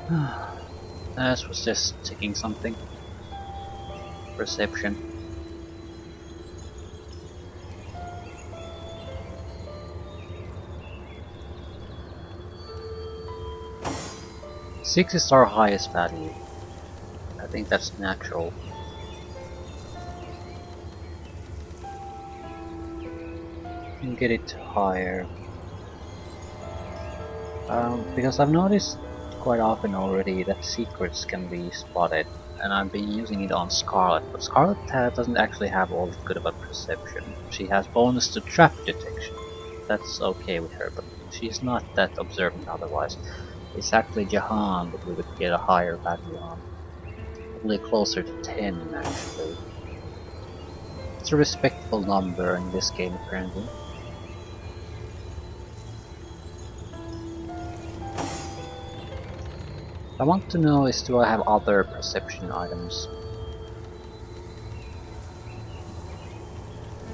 This was just checking something. Perception. Six is our highest value. I think that's natural. Can get it higher. Because I've noticed quite often already that secrets can be spotted, and I've been using it on Scarlet, but Scarlet doesn't actually have all that good about perception. She has bonus to trap detection. That's okay with her, but she's not that observant otherwise. It's actually Jahan that we would get a higher value on. Probably closer to 10 actually. It's a respectable number in this game apparently. I want to know is do I have other perception items?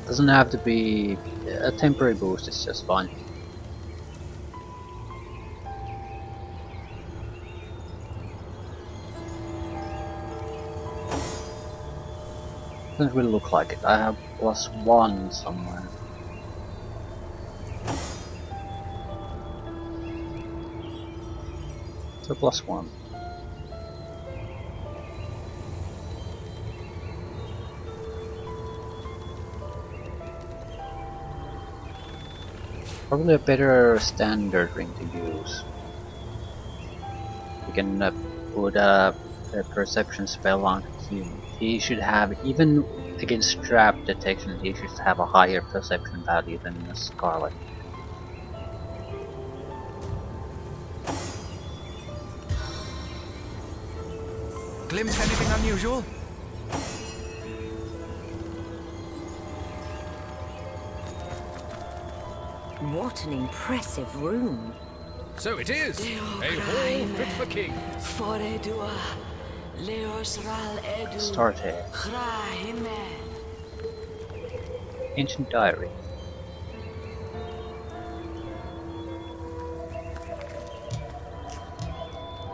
Doesn't have to be a temporary boost, it's just fine. Doesn't really look like it. I have +1 somewhere. So +1. Probably a better standard ring to use. We can put a perception spell on him. He should have, even against trap detection, he should have a higher perception value than a Scarlet. Glimpse anything unusual? What an impressive room. So it is! A hall fit for kings. Start here. Ancient Diary.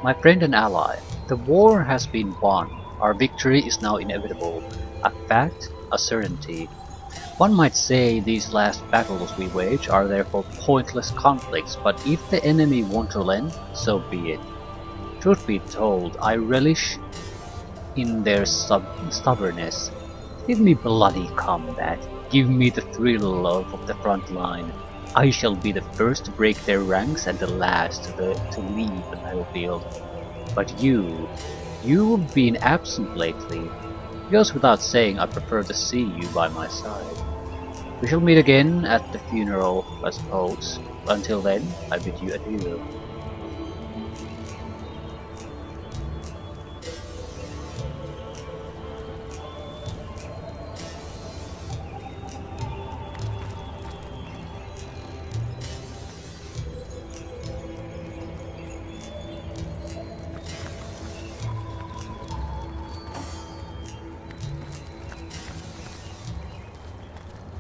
My friend and ally, the war has been won. Our victory is now inevitable. A fact, a certainty. One might say these last battles we wage are therefore pointless conflicts, but if the enemy won't relent, so be it. Truth be told, I relish in their stubbornness. Give me bloody combat. Give me the thrill of the front line. I shall be the first to break their ranks and the last to leave the battlefield. But you've been absent lately. It goes without saying I prefer to see you by my side. We shall meet again at the funeral, I suppose. Until then, I bid you adieu.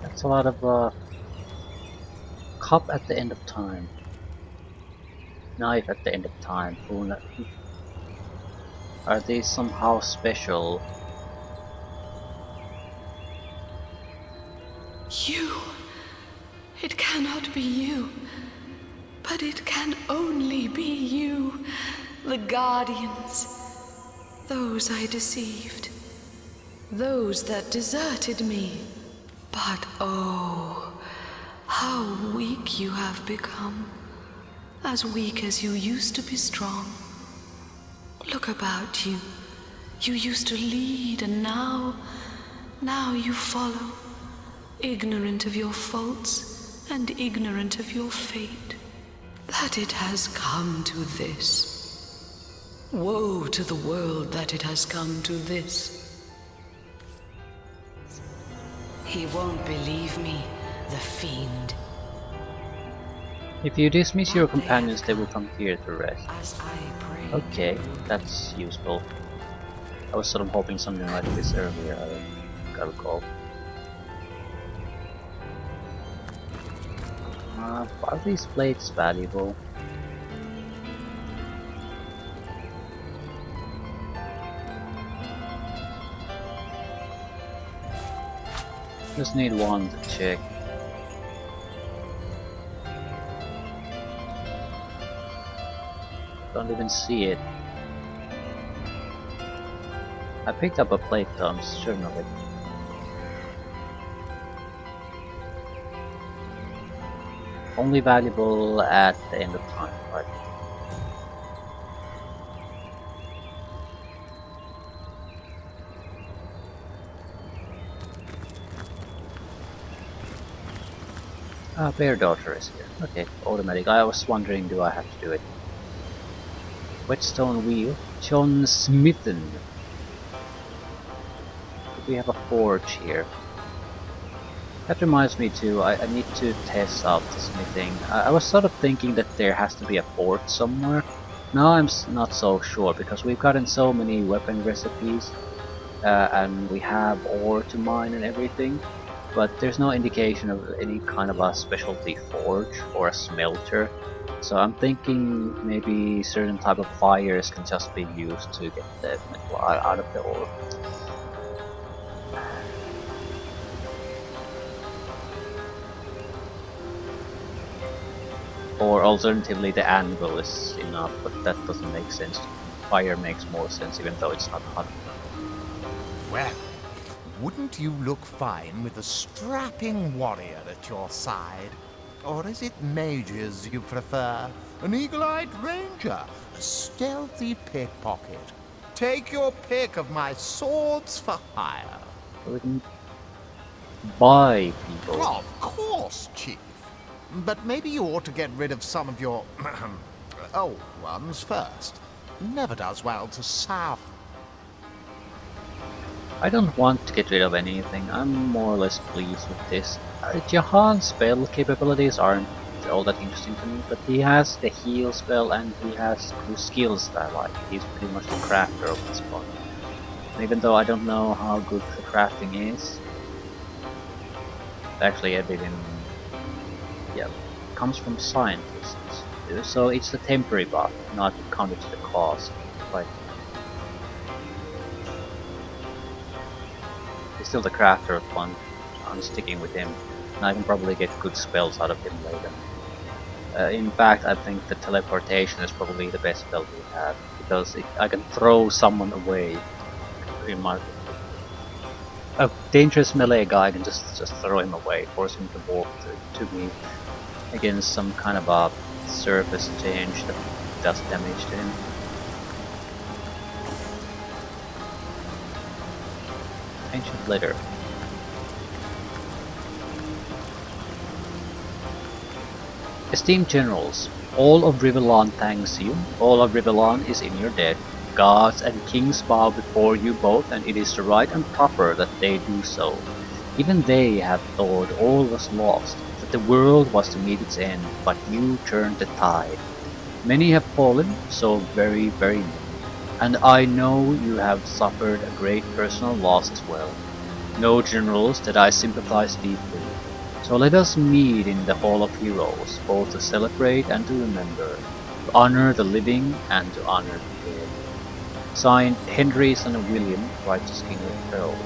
That's a lot of cup at the end of time. Knife at the end of time. Are they somehow special? You! It cannot be you. But it can only be you. The Guardians. Those I deceived. Those that deserted me. But oh, how weak you have become. As weak as you used to be strong. Look about you. You used to lead, and now you follow. Ignorant of your faults, and ignorant of your fate. That it has come to this. Woe to the world that it has come to this. He won't believe me, the fiend. If you dismiss your companions, they will come here to rest. Okay, that's useful. I was sort of hoping something like this earlier, I recall. Are these plates valuable? Just need one to check. Don't even see it. I picked up a plate though, I'm certain of it. Only valuable at the end of time, right? Ah, Bear Daughter is here. Okay, automatic. I was wondering, do I have to do it? Whetstone Wheel. John Smithen. We have a forge here. That reminds me too, I need to test out the smithing. I was sort of thinking that there has to be a fort somewhere. Now I'm not so sure, because we've gotten so many weapon recipes, and we have ore to mine and everything, but there's no indication of any kind of a specialty forge or a smelter. So I'm thinking maybe certain type of fires can just be used to get the metal out of the ore. Or alternatively the anvil is enough, but that doesn't make sense. Fire makes more sense even though it's not hot. Well, wouldn't you look fine with a strapping warrior at your side? Or is it mages you prefer? An eagle-eyed ranger? A stealthy pickpocket? Take your pick of my swords for hire. We can buy people. Of course, Chief. But maybe you ought to get rid of some of your old ones first. Never does well to sour. I don't want to get rid of anything, I'm more or less pleased with this. Jahan's spell capabilities aren't all that interesting to me, but he has the heal spell and he has two skills that I like. He's pretty much the crafter of this point. And even though I don't know how good the crafting is, actually everything comes from scientists. So it's the temporary buff, not counted to the cost. Like, he's still the crafter of one. I'm sticking with him, and I can probably get good spells out of him later. In fact, I think the teleportation is probably the best spell we have, because I can throw someone away. In my a dangerous melee guy, I can just throw him away, force him to walk to me against some kind of a surface change that does damage to him. Ancient Letter. Esteemed Generals, all of Rivellon thanks you, all of Rivellon is in your debt. Gods and kings bow before you both, and it is the right and proper that they do so. Even they have thought all was lost, that the world was to meet its end, but you turned the tide. Many have fallen, so very, very many, and I know you have suffered a great personal loss as well. Know, generals, that I sympathize deeply. So let us meet in the Hall of Heroes, both to celebrate and to remember, to honor the living and to honor the dead. Signed, Henry, son of William, righteous king of Earl.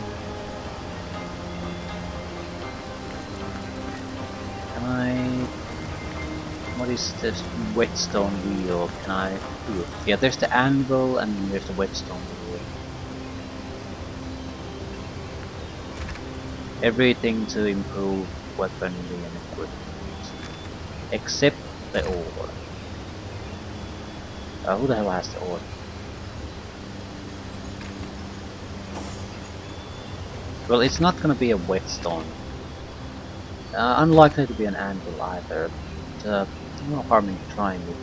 Can I... What is this whetstone wheel? Can I do it? Yeah, there's the anvil and there's the whetstone wheel. Everything to improve weaponry and equipment. Except the ore. Who the hell has the ore? Well, it's not gonna be a whetstone. Unlikely to be an anvil either. But, no harm in trying it.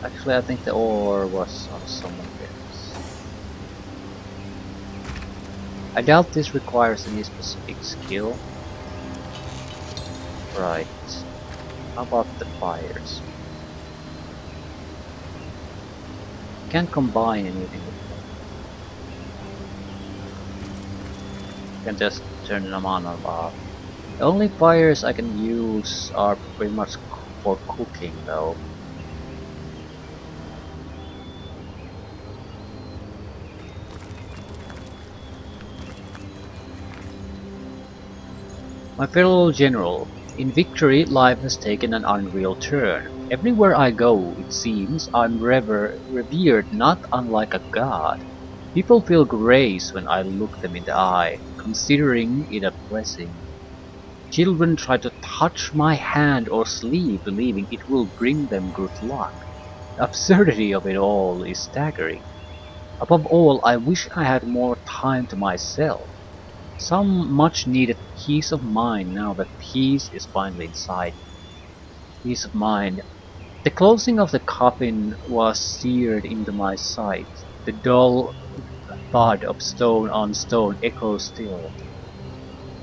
Actually, I think the ore was on someone else. I doubt this requires any specific skill. Right. How about the fires? Can't combine anything with them. Can just turn them on or off. The only fires I can use are pretty much for cooking though. My fellow general, in victory life has taken an unreal turn. Everywhere I go, it seems, I'm revered not unlike a god. People feel grace when I look them in the eye, considering it a blessing. Children try to touch my hand or sleeve, believing it will bring them good luck. The absurdity of it all is staggering. Above all, I wish I had more time to myself. Some much needed peace of mind now that peace is finally in sight. Peace of mind. The closing of the coffin was seared into my sight. The dull thud of stone on stone echoes still.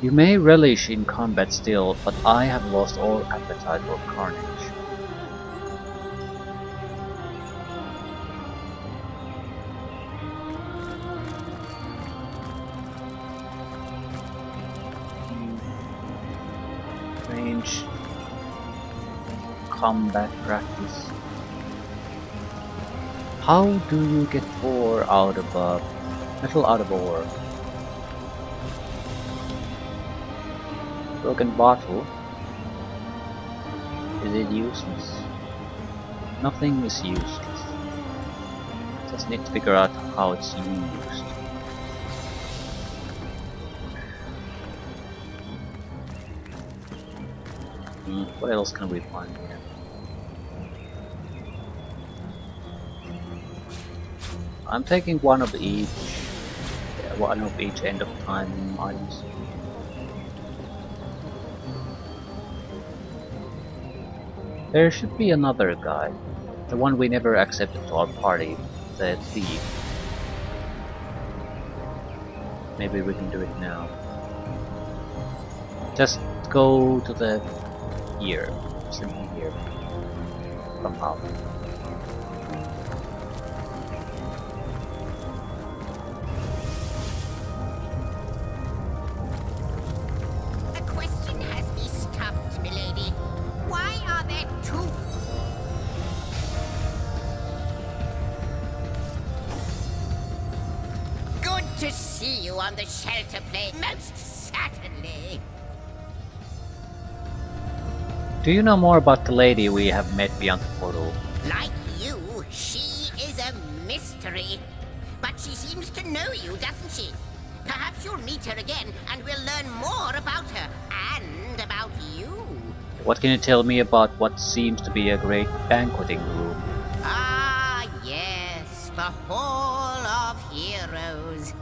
You may relish in combat still, but I have lost all appetite for carnage. Range combat practice. How do you get ore out of metal out of ore? Broken bottle. Is it useless? Nothing is useless. Just need to figure out how it's used. What else can we find here? I'm taking one of each end of time items. There should be another guy. The one we never accepted to our party. The thief. Maybe we can do it now. Just go to the here. Simply here. Somehow. A question has me stumped, milady. Why are there two? Good to see you on the shelter plane, most certainly. Do you know more about the lady we have met beyond the portal? Like you, she is a mystery. But she seems to know you, doesn't she? Perhaps you'll meet her again and we'll learn more about her and about you. What can you tell me about what seems to be a great banqueting room? Ah, yes, the Hall of Heroes.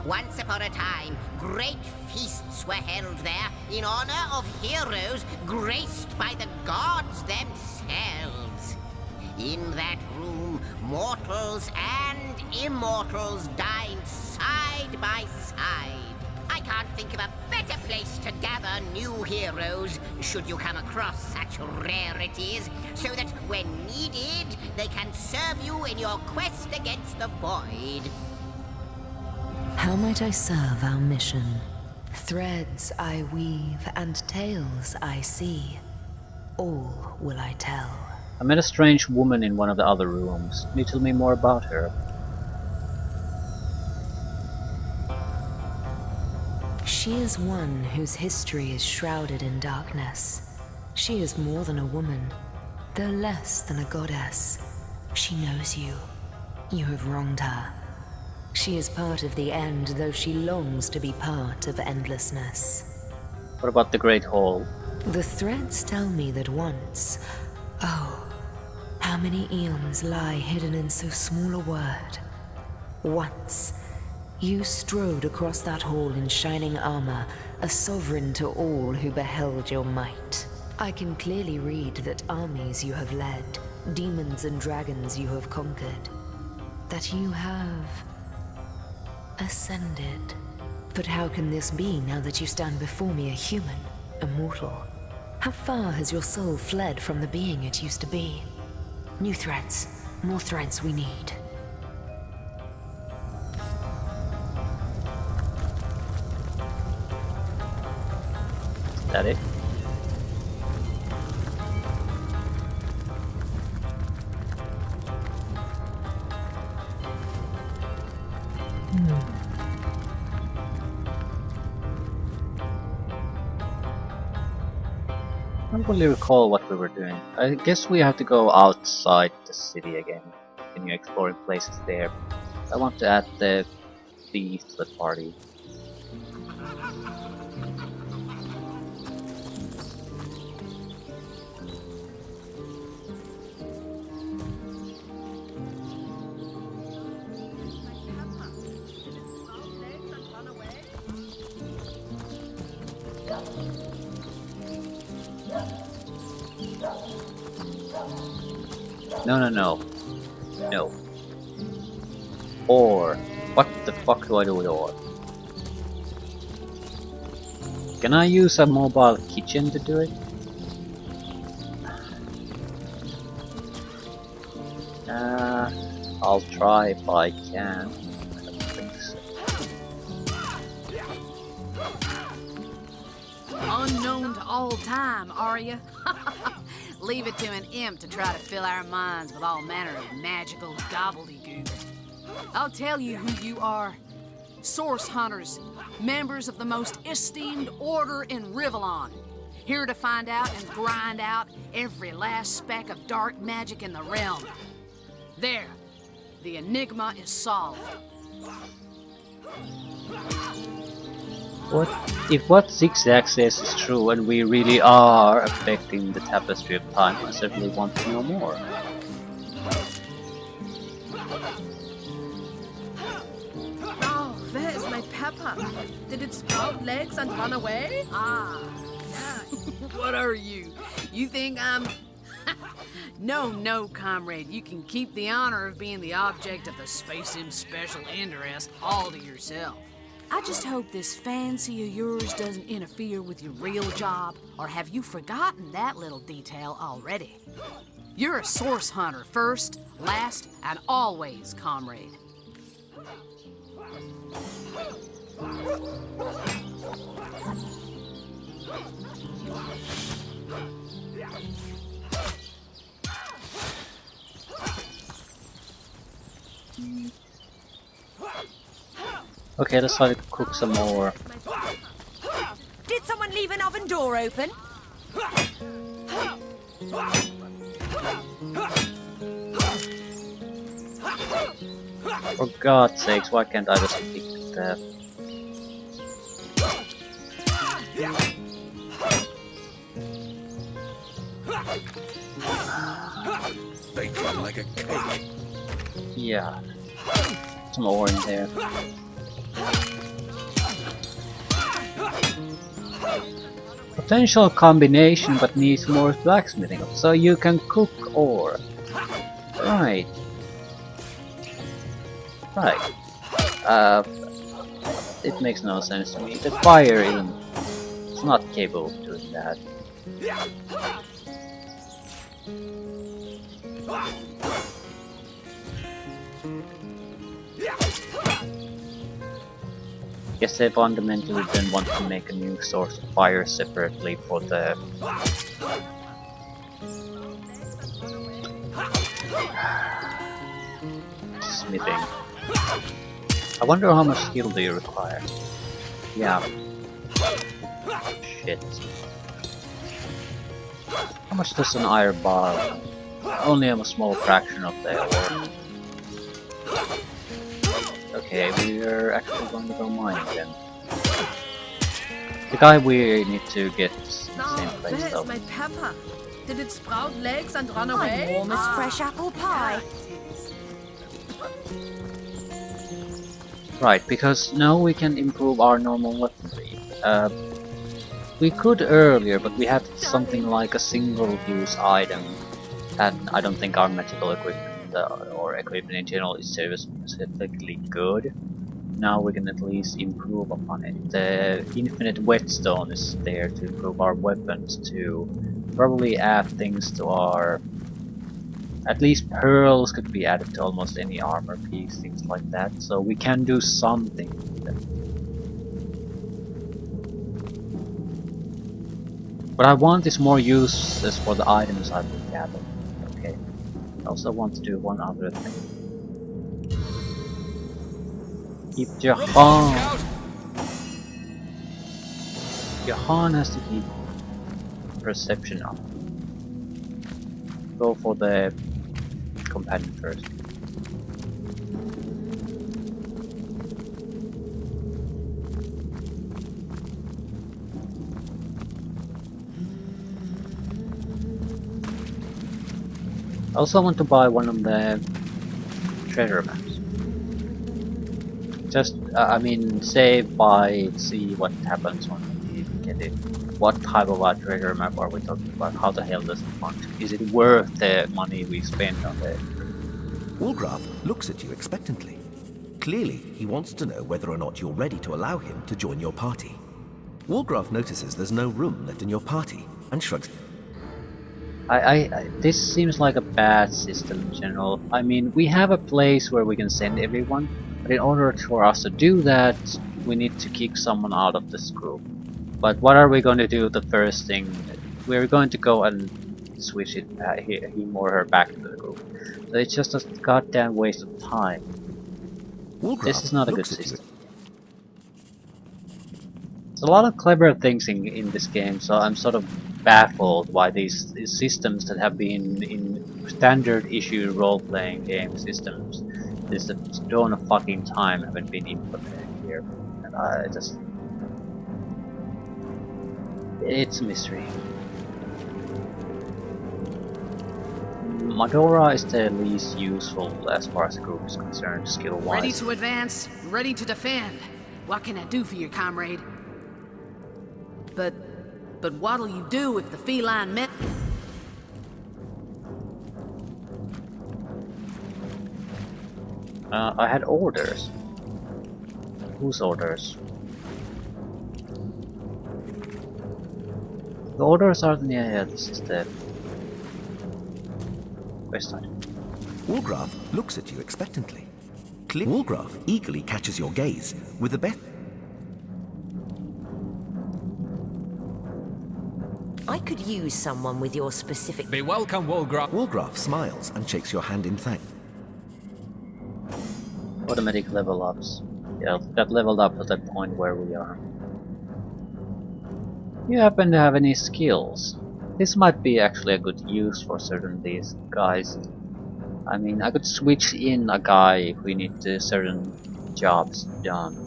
Once upon a time, great feasts were held there in honor of heroes graced by the gods themselves. In that room, mortals and immortals dined side by side. I can't think of a better place to gather new heroes, should you come across such rarities, so that when needed, they can serve you in your quest against the void. How might I serve our mission? Threads I weave and tales I see. All will I tell. I met a strange woman in one of the other rooms. Can you tell me more about her? She is one whose history is shrouded in darkness. She is more than a woman, though less than a goddess. She knows you. You have wronged her. She is part of the end, though she longs to be part of endlessness. What about the Great Hall? The threads tell me that once, oh, how many eons lie hidden in so small a word. Once, you strode across that hall in shining armor, a sovereign to all who beheld your might. I can clearly read that armies you have led, demons and dragons you have conquered, that you have ascended. But how can this be now that you stand before me a human, a mortal? How far has your soul fled from the being it used to be? New threads, more threads we need. Is that it? don't really recall what we were doing. I guess we have to go outside the city again. Continue exploring places there. I want to add the thief to the party. No, no, no. No. Or. What the fuck do I do with or? Can I use a mobile kitchen to do it? I'll try if I can. I don't think so. Unknown to all time, are you? Leave it to an imp to try to fill our minds with all manner of magical gobbledygook. I'll tell you who you are. Source hunters, members of the most esteemed order in Rivalon. Here to find out and grind out every last speck of dark magic in the realm. There, the enigma is solved. What if what Zigzag says is true and we really are affecting the tapestry of time? I certainly want to know more. Oh, where is my pepper? Did it sprout legs and run away? Ah, what are you? You think I'm... No, comrade. You can keep the honor of being the object of the Space Imp special interest all to yourself. I just hope this fancy of yours doesn't interfere with your real job, or have you forgotten that little detail already? You're a source hunter first, last, and always, comrade. Okay, let's try to cook some more. Did someone leave an oven door open? For God's sakes, why can't I just pick that? Bake them like a cake. Yeah. Some ore in there. Potential combination, but needs more blacksmithing. So you can cook ore. Right. Right. It makes no sense to me. The fire isn't... It's not capable of doing that. Guess they fundamentally then want to make a new source of fire separately for the... smithing. I wonder how much skill do you require? Yeah. Shit. How much does an iron bar? Only a small fraction of the ore. Okay, we're actually going to go mining then. The guy we need to get in the same Oh, place where though. is my pepper? Did it sprout legs and run I'm away? warm as fresh apple pie. Right, because now we can improve our normal weaponry. We could earlier, but we had something like a single-use item, and I don't think our magical equipment or equipment in general is specifically good. Now we can at least improve upon it. The infinite whetstone is there to improve our weapons, to probably add things to our... At least pearls could be added to almost any armor piece, things like that, so we can do something with them. What I want is more uses for the items I will gather. Okay. I also want to do one other thing. Keep Jahan! Jahan has to keep... perception up. Go for the companion first. I also want to buy one of the treasure maps. Just, I mean, save, buy, see what happens when we get it. What type of a treasure map are we talking about? How the hell does it function? Is it worth the money we spend on the... Wolgraf looks at you expectantly. Clearly, he wants to know whether or not you're ready to allow him to join your party. Wolgraf notices there's no room left in your party and shrugs. This seems like a bad system in general. I mean, we have a place where we can send everyone, but in order for us to do that, we need to kick someone out of this group. But what are we going to do the first thing? We're going to go and switch it, him or her back to the group. So it's just a goddamn waste of time. Wolgraf This is not a good system. There's a lot of clever things in this game, so I'm sort of baffled why these systems that have been in standard issue role-playing game systems this dawn of fucking time haven't been implemented here. And I just... it's a mystery. Madora is the least useful as far as the group is concerned, skill-wise. Ready to advance, ready to defend. What can I do for you, comrade? But what'll you do if the feline met? I had orders. Whose orders? The orders are... yeah, this is the... quest item. Wolgraf looks at you expectantly. Wolgraf eagerly catches your gaze with the best. I could use someone with your specific... Be welcome, Wolgraf. Wolgraf smiles and shakes your hand in thanks. Automatic level ups. Yeah, got leveled up to the point where we are. You happen to have any skills? This might be actually a good use for certain of these guys. I mean, I could switch in a guy if we need certain jobs done.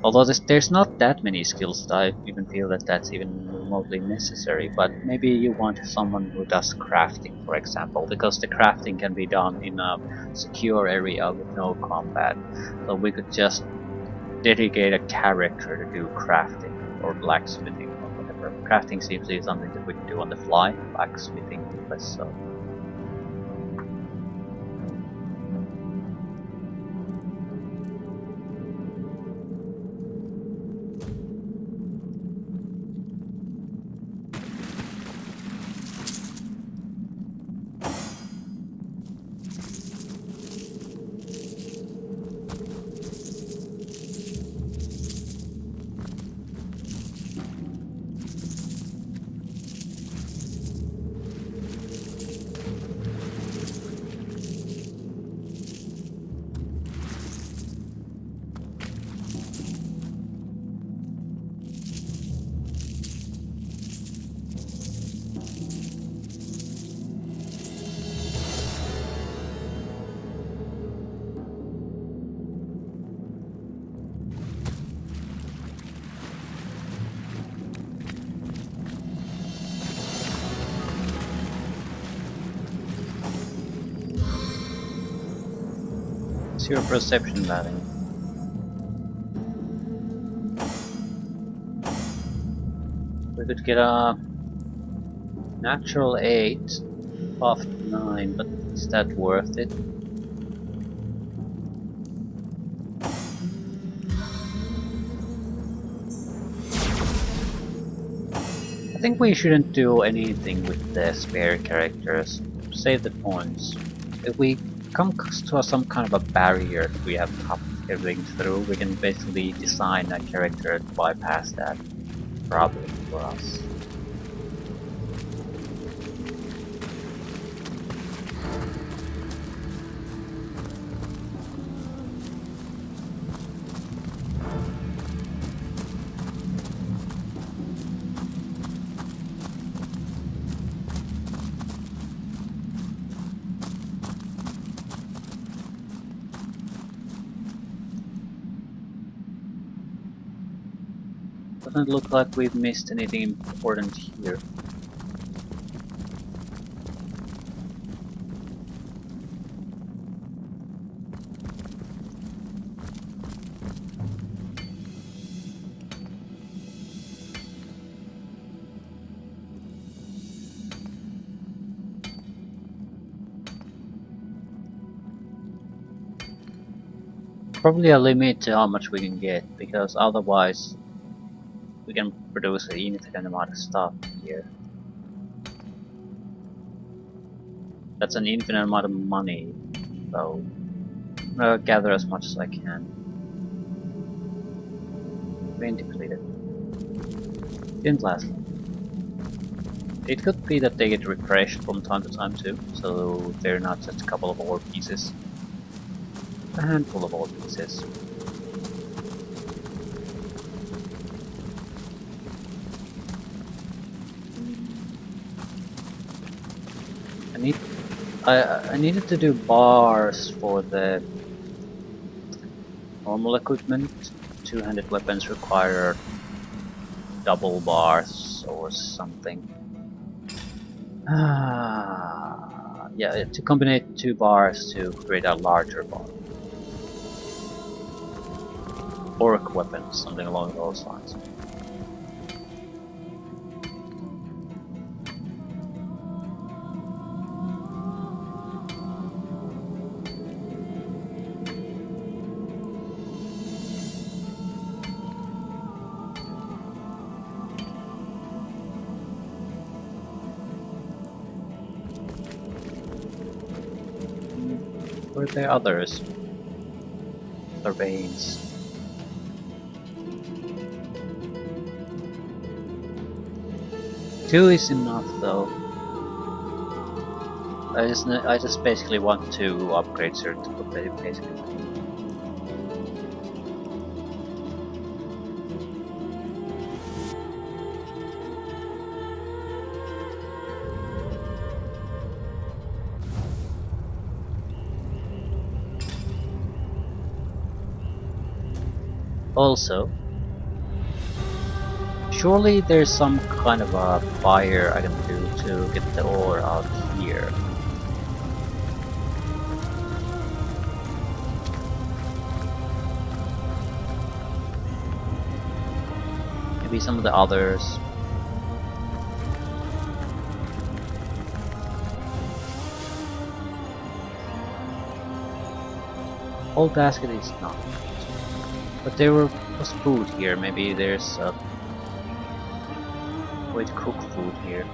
Although there's not that many skills that I even feel that that's even remotely necessary, but maybe you want someone who does crafting, for example, because the crafting can be done in a secure area with no combat. So we could just dedicate a character to do crafting or blacksmithing or whatever. Crafting seems to be something that we can do on the fly, blacksmithing less so. What's your perception value? We could get a natural 8 off 9, but is that worth it? I think we shouldn't do anything with the spare characters. Save the points. If we come to some kind of a barrier that we have to hop everything through, we can basically design a character to bypass that problem for us. Doesn't look like we've missed anything important here. Probably a limit to how much we can get, because otherwise we can produce an infinite amount of stuff here. That's an infinite amount of money, so I'm gonna gather as much as I can. Main depleted. Didn't last long. It could be that they get refreshed from time to time too, so they're not just a couple of ore pieces. A handful of ore pieces. I needed to do bars for the normal equipment. Two-handed weapons require double bars or something. Yeah, to combine 2 bars to create a larger bar. Orc weapons, something along those lines. Were there others? The veins. Two is enough though. I just basically want to upgrade certain basically. Also, surely there's some kind of a fire I can do to get the ore out here. Maybe some of the others. Whole basket is not. But there was food here. Maybe there's a way to cook food here.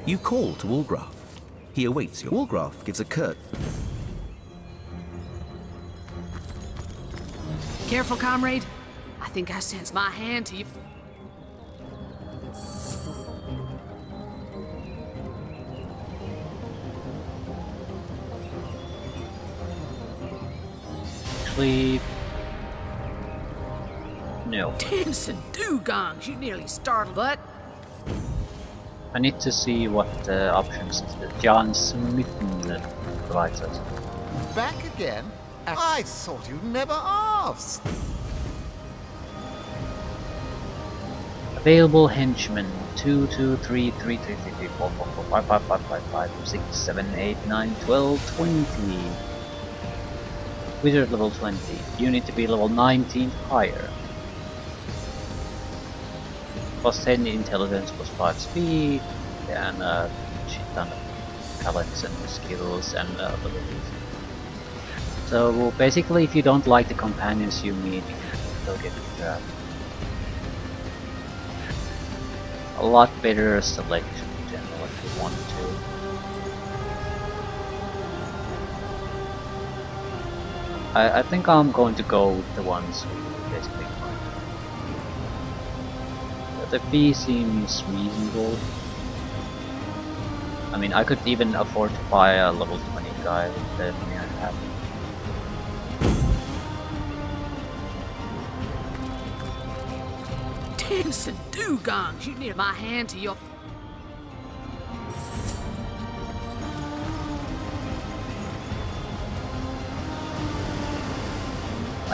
You call to Wolgraf. He awaits you. Wolgraf gives a curt. Careful, comrade. I think I sense my hand to you. Actually, no. Tinson dugongs, you nearly startled, but I need to see what options John Smitten provides us. Back again? I thought you'd never asked. Available henchmen 2, 2, 3, 3, 3, 3, 3, 4, 4, 4, 5, 5, 5, 5, 5, 6, 7, 8, 9, 12, 20. Wizard level 20. You need to be level 19 higher. Plus 10 intelligence, plus 5 speed, and a shit ton of talents and skills and abilities. So basically, if you don't like the companions you meet, you can go get a lot better selection in general if you want to. I think I'm going to go with the ones who basically find. The fee seems reasonable. I mean, I could even afford to buy a level 20 guy with the money I have. Tinson dugongs, you near my hand to your...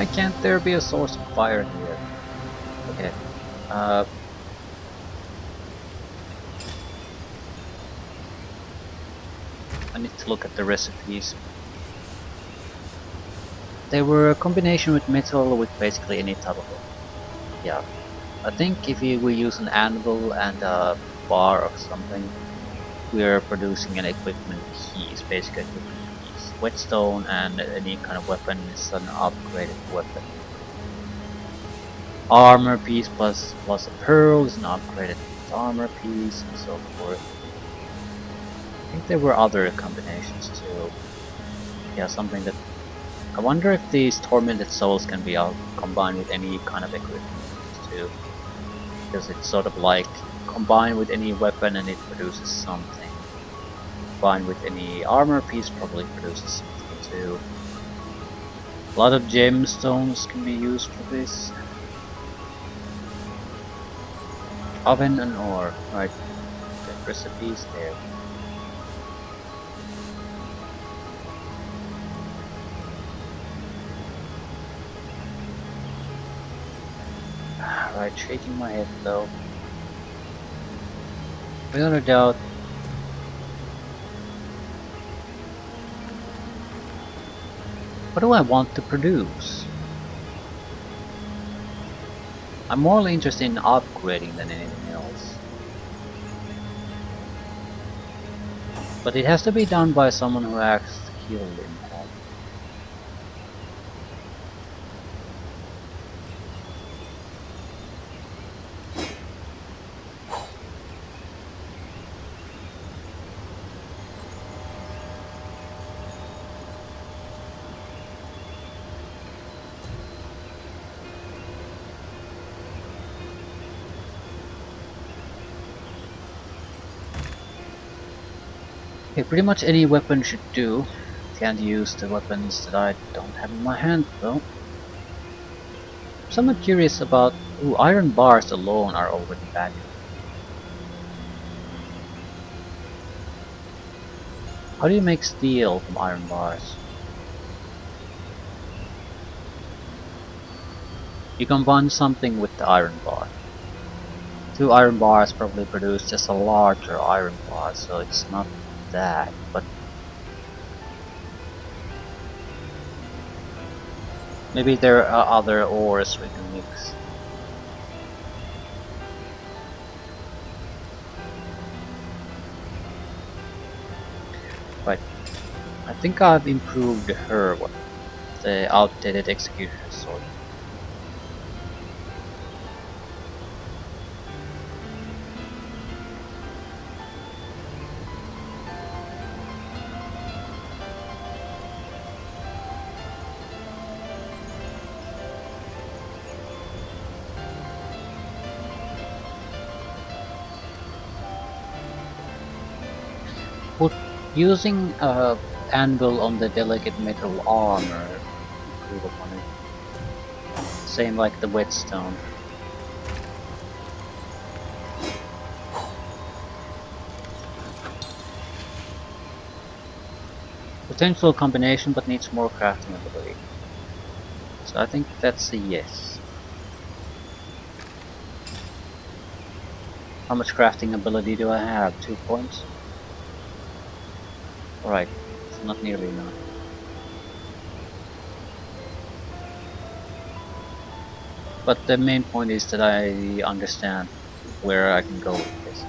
Why can't there be a source of fire here? Okay. I need to look at the recipes. They were a combination with metal with basically any type of... Yeah. I think if we use an anvil and a bar or something, we are producing an equipment piece, basic equipment piece. Whetstone and any kind of weapon is an upgraded weapon. Armor piece plus a pearl is an upgraded armor piece, and so forth. I think there were other combinations too. Yeah, something that... I wonder if these tormented souls can be combined with any kind of equipment too. Because it's sort of like combined with any weapon and it produces something. Combined with any armor piece probably produces something too. A lot of gemstones can be used for this. Oven and ore, right? The recipes there. Right, shaking my head though. Without a doubt. What do I want to produce? I'm more interested in upgrading than anything else. But it has to be done by someone who acts skilled in that. Okay, pretty much any weapon should do. Can't use the weapons that I don't have in my hand though. Somewhat curious about... Ooh, iron bars alone are already valuable. How do you make steel from iron bars? You combine something with the iron bar. 2 iron bars probably produce just a larger iron bar, so it's not that, but maybe there are other ores we can mix. Right, I think I've improved her one, the outdated execution sword. Using anvil on the delicate metal armor, improve upon it. Same like the whetstone. Potential combination, but needs more crafting ability. So I think that's a yes. How much crafting ability do I have? 2 points? Alright, it's not nearly enough. But the main point is that I understand where I can go with this.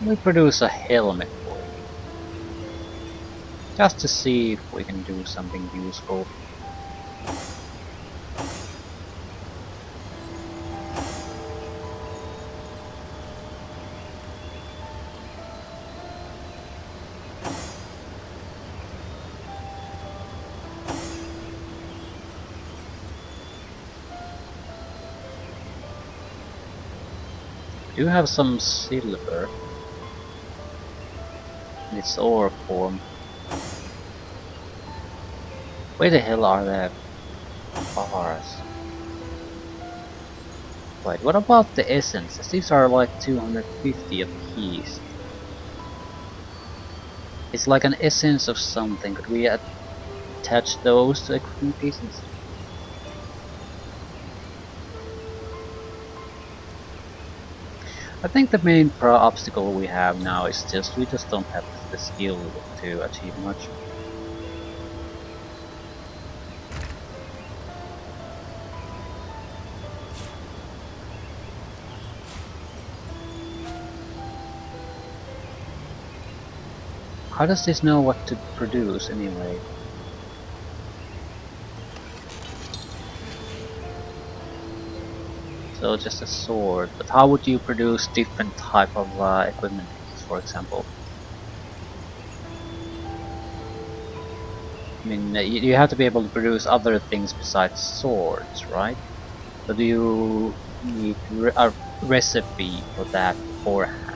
We produce a helmet for you. Just to see if we can do something useful. Do have some silver in its ore form. Where the hell are the bars? Wait, what about the essences? These are like 250 a piece. It's like an essence of something. Could we attach those to equipment pieces? I think the main obstacle we have now is just we just don't have the skill to achieve much. How does this know what to produce anyway? So just a sword, but how would you produce different type of equipment, for example? I mean, you have to be able to produce other things besides swords, right? So do you need a recipe for that beforehand?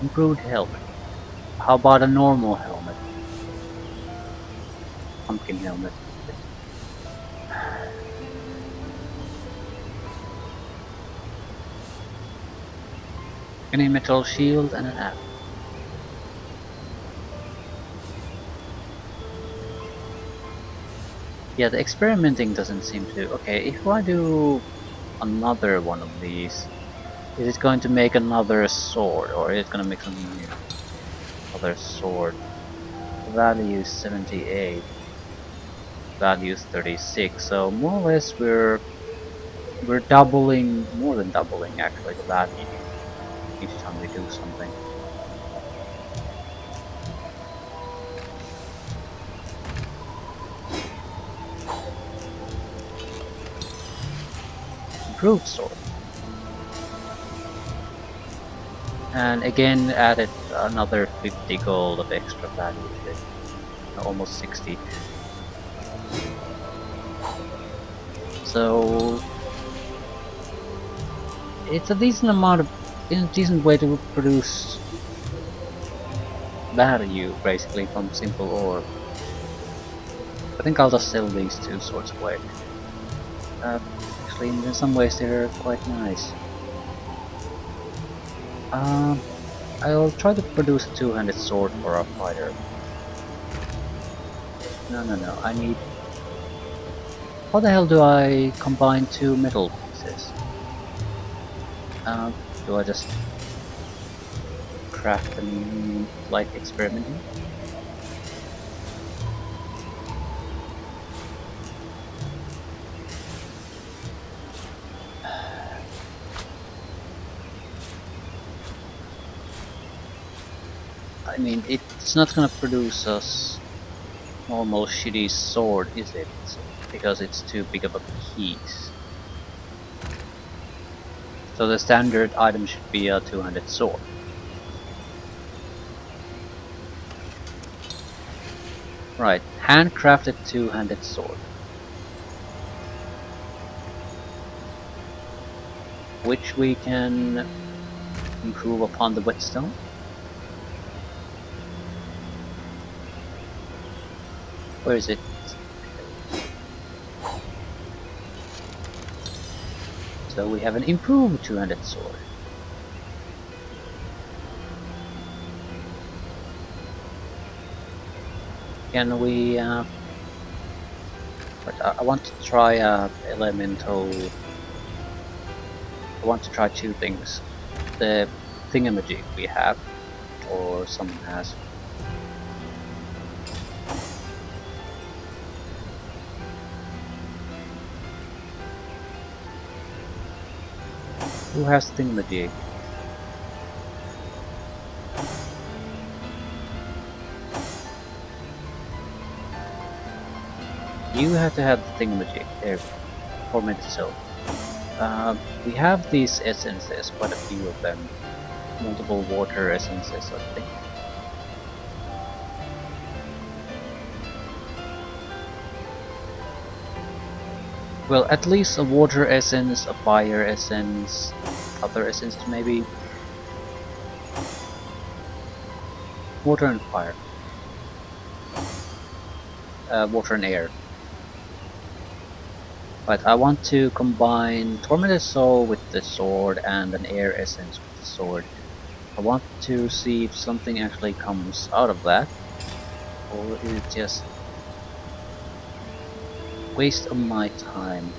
Improved helmet. How about a normal helmet? Pumpkin helmet. Any metal shield and an app. Yeah, the experimenting doesn't seem to... Okay, if I do another one of these, is it going to make another sword, or is it going to make something new? Other sword. Value is 78. Value is 36. So more or less we're doubling, more than doubling actually, the value each time we do something. Improved sword. And again added another 50 gold of extra value to it. Almost 60. So it's a decent amount of, a decent way to produce value basically from simple ore. I think I'll just sell these two swords away. Actually, in some ways they're quite nice. I'll try to produce a two-handed sword for our fighter. No, I need... How the hell do I combine two metal pieces? Do I just craft them like experimenting? I mean, it's not gonna produce us normal shitty sword, is it? Because it's too big of a piece. So the standard item should be a two-handed sword. Right, handcrafted two-handed sword. Which we can improve upon the whetstone. Where is it? So we have an improved two-handed sword. Can we... but I want to try elemental... I want to try two things. The thingamajig we have, or someone has. Who has thingamajig? You have to have the thingamajig. There, format itself. We have these essences, quite a few of them. Multiple water essences, I think. Well, at least a water essence, a fire essence, other essences maybe. Water and fire. water and air. But I want to combine Tormented Soul with the sword and an air essence with the sword. I want to see if something actually comes out of that, or is it just waste of my time?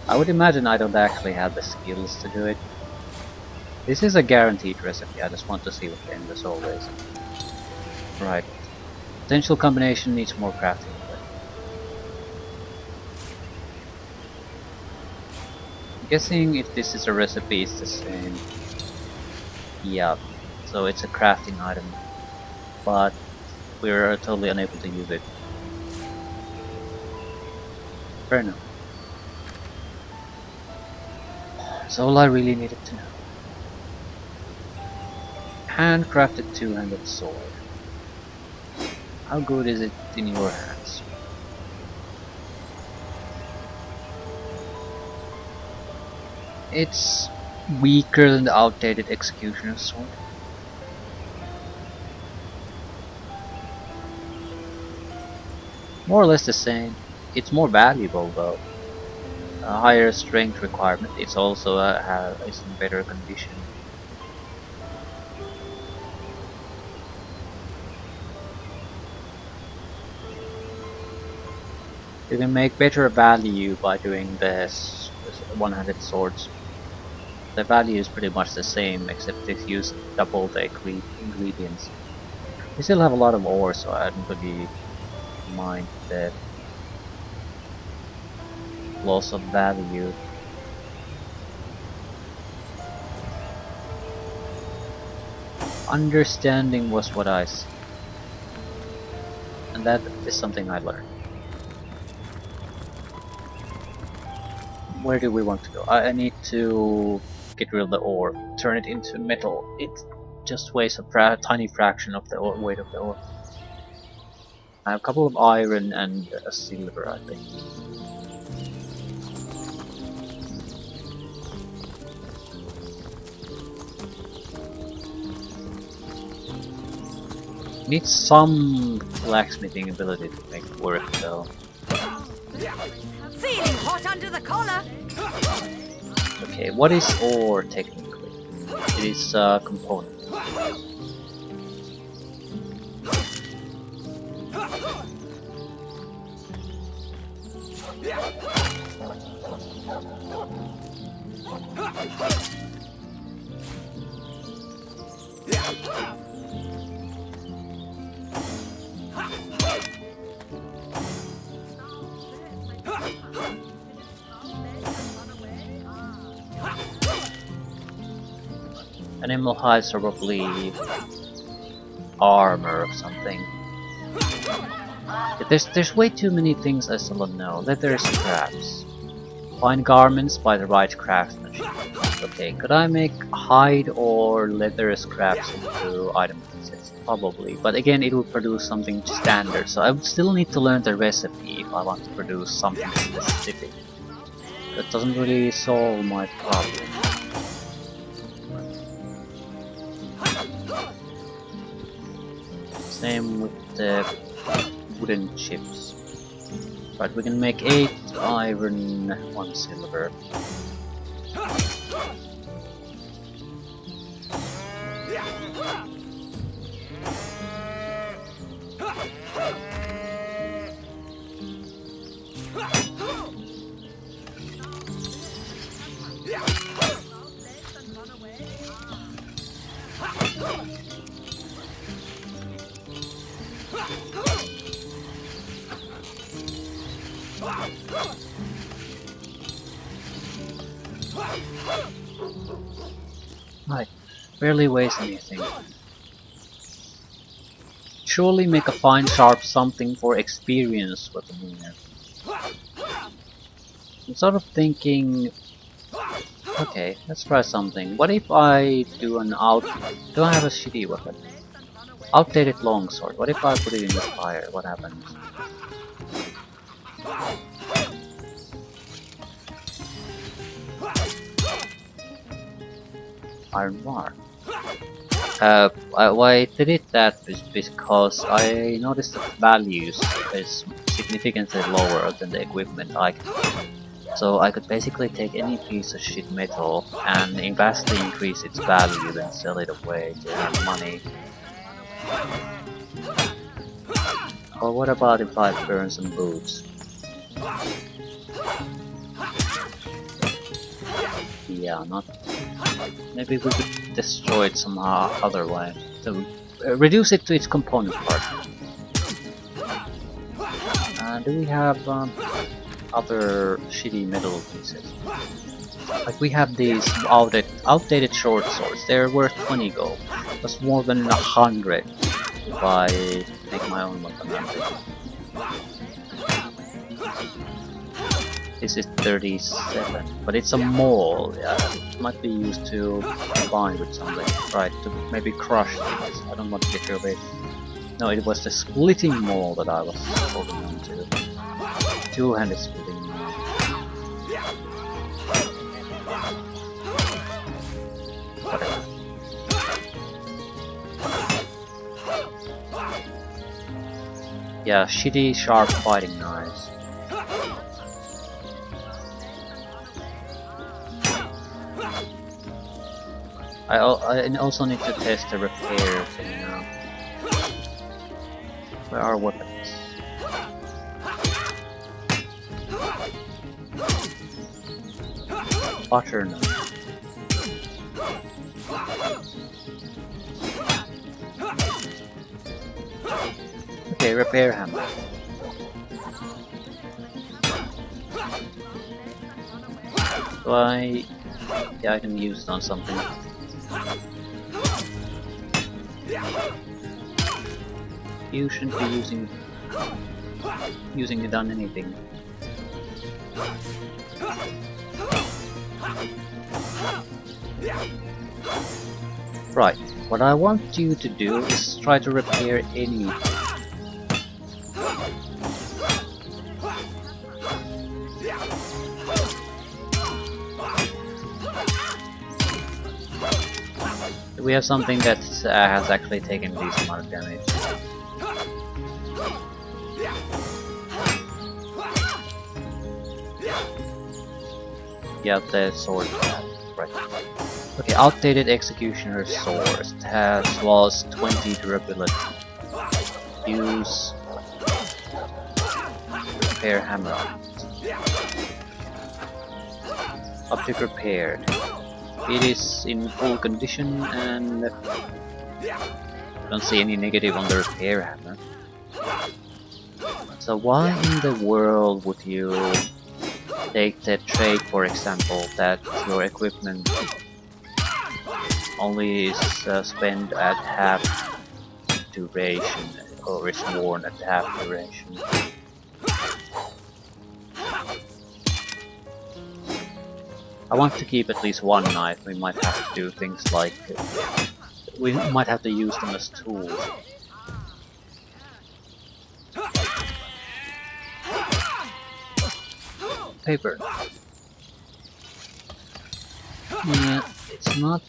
I would imagine I don't actually have the skills to do it. This is a guaranteed recipe, I just want to see what the end result is. Right. Potential combination needs more crafting. I'm guessing if this is a recipe, it's the same. Yeah, so it's a crafting item, but we're totally unable to use it. Fair enough. That's all I really needed to know. Handcrafted two-handed sword. How good is it in your hands? It's weaker than the outdated executioner sword. More or less the same. It's more valuable though. A higher strength requirement. It's also is in better condition. You can make better value by doing this one-handed swords. The value is pretty much the same, except if you use double the ingredients. We still have a lot of ore, so I don't really mind the loss of value. Understanding was what I see, and that is something I learned. Where do we want to go? I need to get rid of the ore, turn it into metal. It just weighs a tiny fraction of the weight of the ore. I have a couple of iron and a silver, I think. Need some blacksmithing ability to make it work though. Feeling hot under the collar. Okay, what is ore technically? It is a component. Animal hides are probably armor or something. There's way too many things I still don't know. Leather scraps. Find garments by the right craftsmanship. Okay, could I make hide or leather scraps into item pieces? Probably, but again it will produce something standard, so I would still need to learn the recipe if I want to produce something specific. That doesn't really solve my problem. Same with the wooden chips. Right, we can make 8 iron, 1 silver. Right, barely waste anything. Surely make a fine sharp something for experience with the miner. I'm sort of thinking, okay, let's try something. What if I do an do I have a shitty weapon? Outdated longsword. What if I put it in the fire? What happens? Iron bar. Why I did it that is because I noticed that the values is significantly lower than the equipment item. So I could basically take any piece of shit metal and vastly increase its value, then sell it away to earn money. Or what about if I burn some boots? Yeah, not. Maybe we could destroy it somehow other way. So reduce it to its component part. Do we have other shitty metal pieces? Like we have these outdated short swords. They're worth 20 gold. That's more than 100 if I make my own weapon. This is 37, but it's a maul. Yeah, it might be used to combine with something, right? To maybe crush things. I don't want to get rid of it. No, it was the splitting maul that I was holding on to. Two-handed splitting maul. Whatever. Yeah, shitty sharp fighting knives. I also need to test the repair thing now. Where are weapons? Butter knife. Okay, repair hammer. So yeah, I can use it on something. You shouldn't be using it on anything. Right, what I want you to do is try to repair any. We have something that has actually taken a decent amount of damage. Yeah, the sword. Right. Okay, outdated executioner's sword. It has lost 20 durability. Use repair hammer on it. Object repaired. It is in full condition and don't see any negative on the repair hammer. So why in the world would you take the trait, for example, that your equipment only is spent at half duration or is worn at half duration? I want to keep at least one knife. We might have to do things like we might have to use them as tools. Paper. Yeah, it's not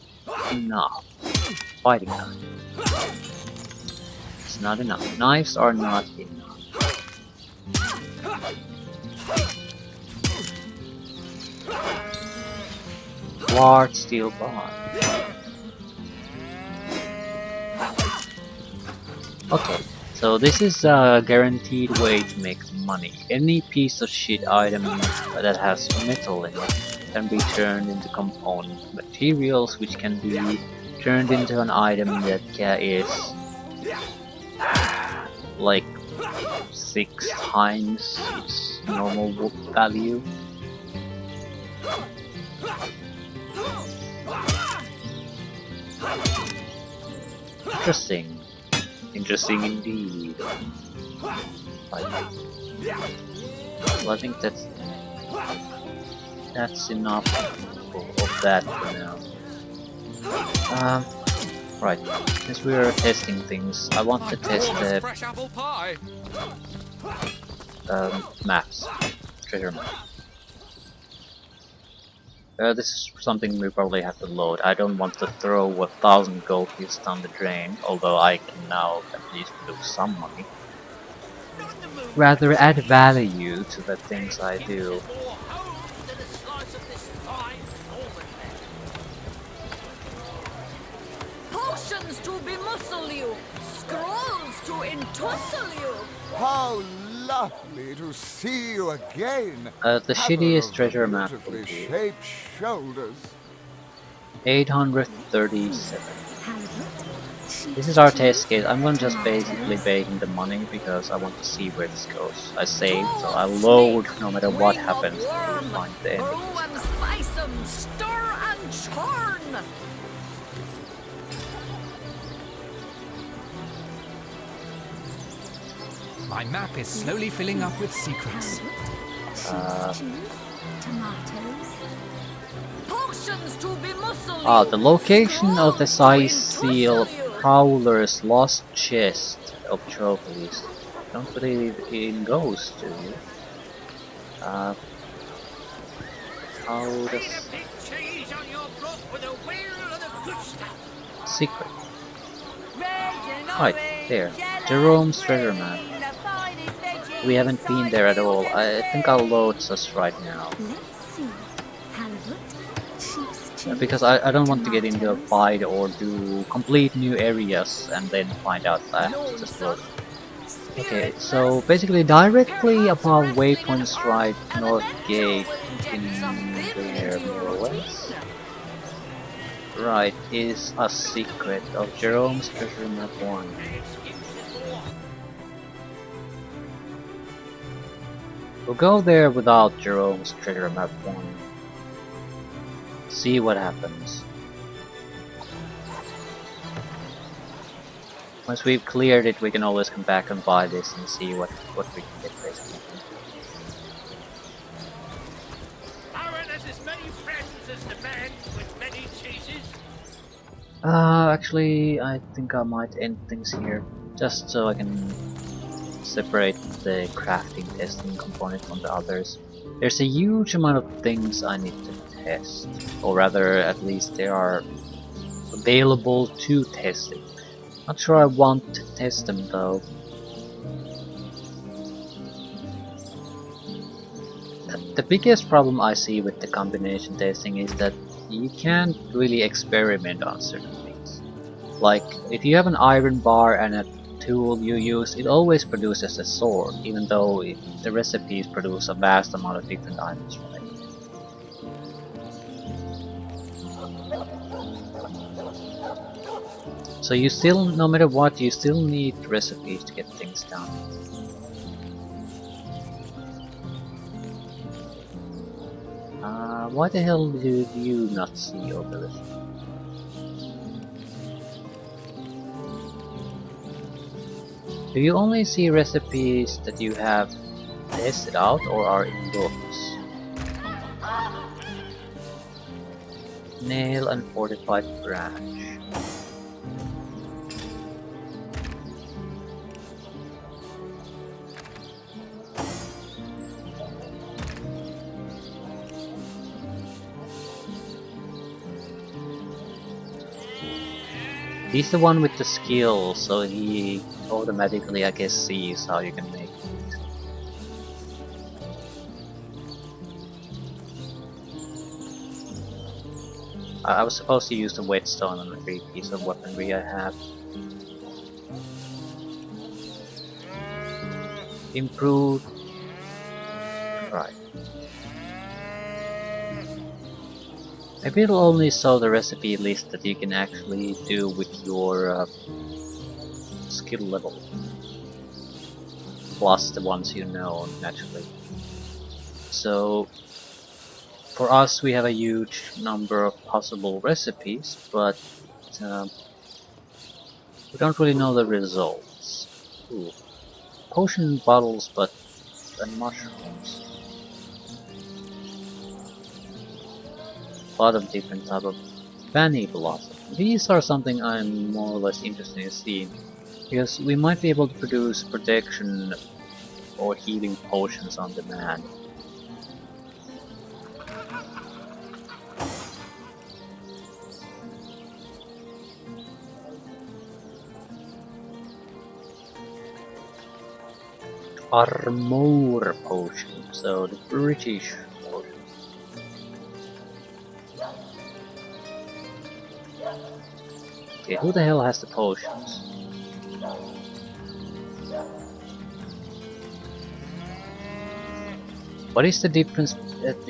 enough. Fighting knife. It's not enough. Knives are not enough. Quartz steel bar. Okay, so this is a guaranteed way to make money. Any piece of shit item that has metal in it can be turned into component materials, which can be turned into an item that is like 6 times its normal value. Interesting. Interesting indeed. Well, I think that's enough of that for now. Right. Since we are testing things, I want to test the Fresh apple pie. maps, treasure map. This is something we probably have to load. I don't want to throw 1,000 gold pieces down the drain, although I can now at least lose some money. Rather add value to the things I do. Potions to bemuscle you, scrolls to entussle you. How lovely to see you again. The shittiest treasure map will beautifully be shaped shoulders. 837. This is our test case. I'm gonna just basically bake in the money because I want to see where this goes. I saved, so I load no matter what happens until we find the end of Brew this. and spice 'em, stir and churn. My map is slowly filling up with secrets. Potions to bemuscle you. The location of the Size Seal Prowler's lost chest of trophies. Don't believe in ghosts, do you? How does... Secret. Right, there. Jerome's treasure map. We haven't been there at all. I think I'll load us right now. Because I don't want to get into a fight or do complete new areas and then find out that I have to just load. Okay, so basically directly above Waypoint's right north gate in there more or less. Right, is a secret of Jerome's treasure map 1. We'll go there without Jerome's treasure map 1. See what happens. Once we've cleared it, we can always come back and buy this and see what we can get basically. Actually, I think I might end things here, just so I can separate the crafting testing component from the others. There's a huge amount of things I need to test, or rather, at least they are available to test it. Not sure I want to test them though. The biggest problem I see with the combination testing is that you can't really experiment on certain things. Like, if you have an iron bar and a tool you use, it always produces a sword, even though the recipes produce a vast amount of different items from it. So you still, no matter what, you still need recipes to get things done. Why the hell do you not see over this? Do you only see recipes that you have tested out or are in books? Nail and fortified branch. He's the one with the skill, so he automatically, I guess, sees how you can make it. I was supposed to use the whetstone on every piece of weaponry I have. Improve. Right. Maybe it'll only show the recipe list that you can actually do with your skill level. Plus the ones you know, naturally. So, for us we have a huge number of possible recipes, but we don't really know the results. Ooh. Potion bottles, but and mushrooms. A lot of different type of Fanny blossom. These are something I'm more or less interested in seeing, because we might be able to produce protection or healing potions on demand. Armor potion, so the British potion. Okay, who the hell has the potions? What is the difference?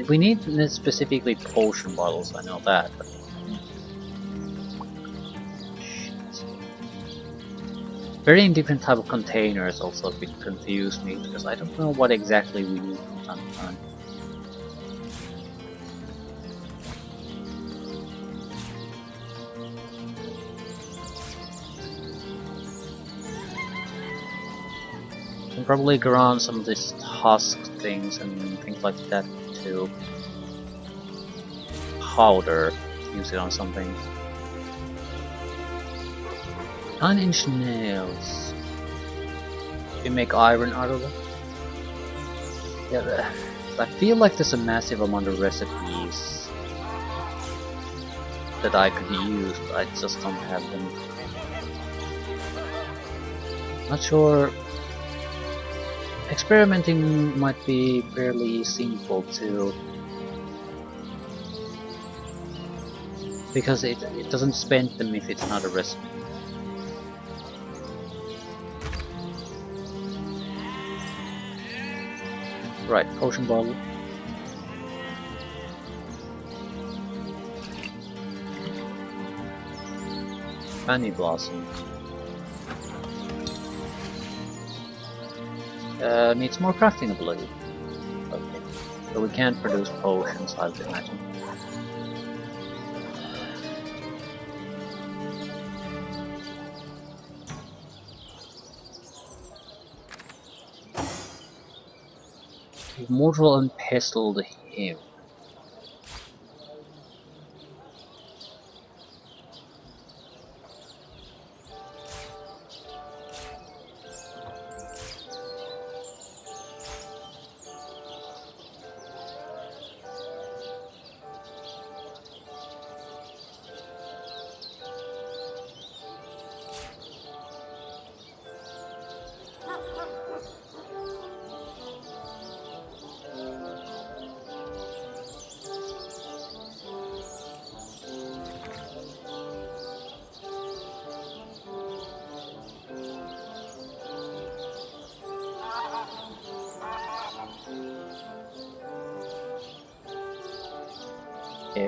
We need specifically potion bottles, I know that. But... Varying different type of containers also a bit confused me, because I don't know what exactly we need from time to time. Can probably ground some of these husk things and things like that to powder, use it on something. 9-inch nails. You make iron out of it? Yeah, I feel like there's a massive amount of recipes that I could use, but I just don't have them. Not sure. Experimenting might be fairly simple too, because it doesn't spend them if it's not a recipe. Right, potion bottle. Fanny blossom. Needs more crafting ability. Okay, so we can't produce potions, I would imagine. Immortal Unpestled Hymn.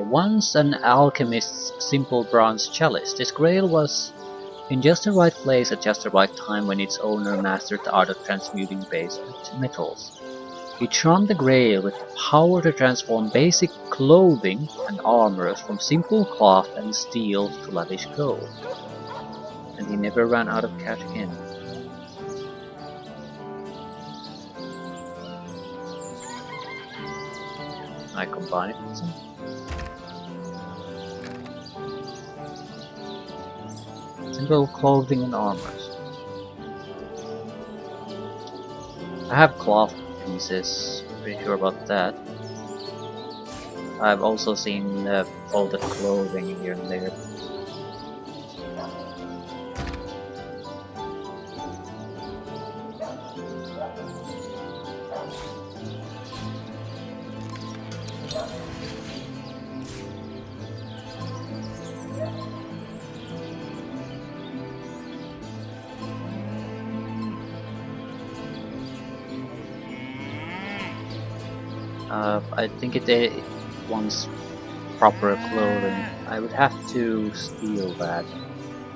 Once an alchemist's simple bronze chalice, this grail was in just the right place at just the right time when its owner mastered the art of transmuting base metals. He charmed the grail with the power to transform basic clothing and armor from simple cloth and steel to lavish gold. And he never ran out of cash again. I combine it with some. Simple clothing and armors. I have cloth pieces, pretty sure about that. I've also seen folded clothing here and there. I think it wants proper clothing. I would have to steal that.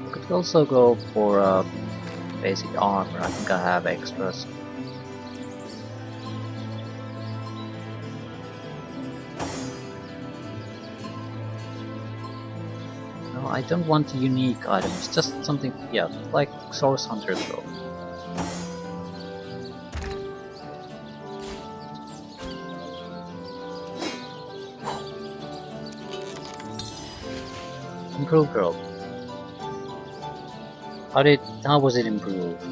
I could also go for basic armor. I think I have extras. No, I don't want unique items. Just something, yeah, like Source Hunter Go. Improved rope. How was it improved?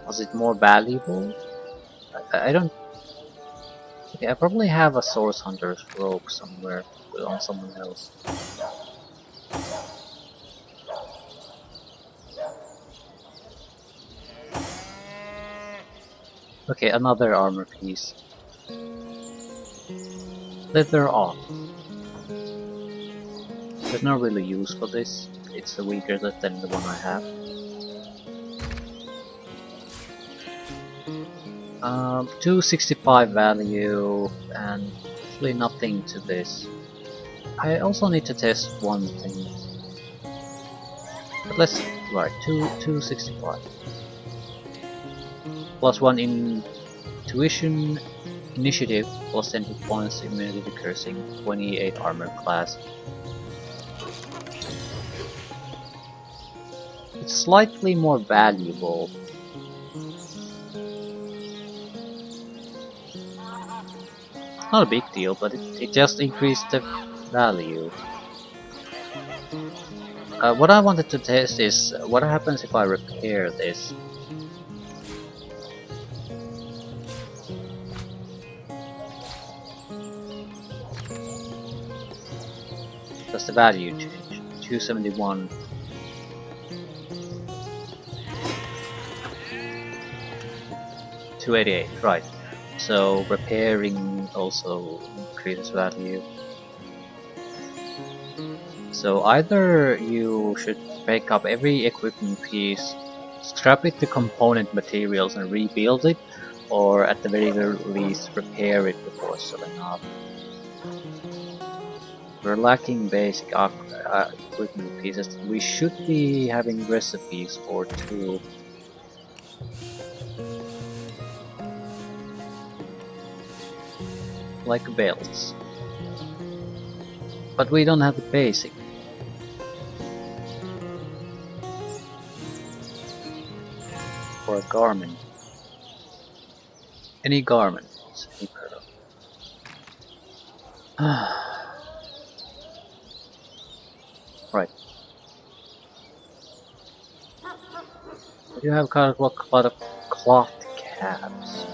Was it more valuable? I don't Okay, I probably have a Source Hunter's robe somewhere on someone else. Okay, another armor piece. Leather off. There's no really use for this. It's weaker than the one I have. 265 value and actually nothing to this. I also need to test one thing. But let's right 265 plus 1 in tuition, initiative plus 10 hit points, immunity to cursing, 28 armor class. It's slightly more valuable. Not a big deal, but it just increased the value. What I wanted to test is what happens if I repair this. Does the value change? 271. $288, right. So repairing also increases value. So either you should break up every equipment piece, scrap it to component materials and rebuild it, or at the very least repair it before selling off. We're lacking basic equipment pieces. We should be having recipes for 2. Like belts. But we don't have the basic. For a garment. Any garment. Right. We do have quite a lot of cloth caps.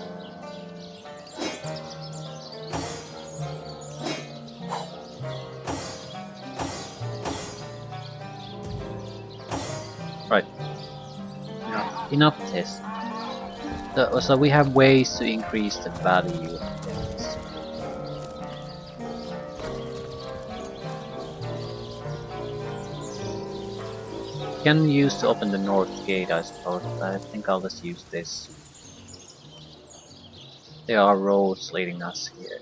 Right. Enough test. So we have ways to increase the value of things. Can use to open the north gate, I suppose, but I think I'll just use this. There are roads leading us here.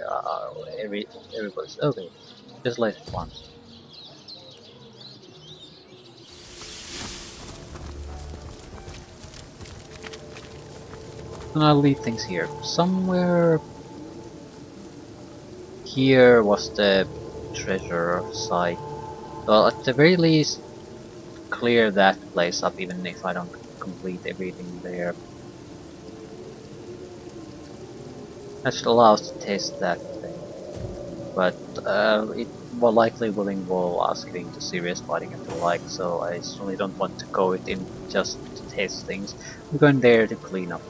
Everybody's okay. Just let it once. And I'll leave things here. Somewhere here was the treasure site. Well, at the very least, clear that place up, even if I don't complete everything there. That should allow us to test that thing. But it more likely will involve us getting to serious fighting and the like, so I certainly don't want to go in just to test things. We're going there to clean up.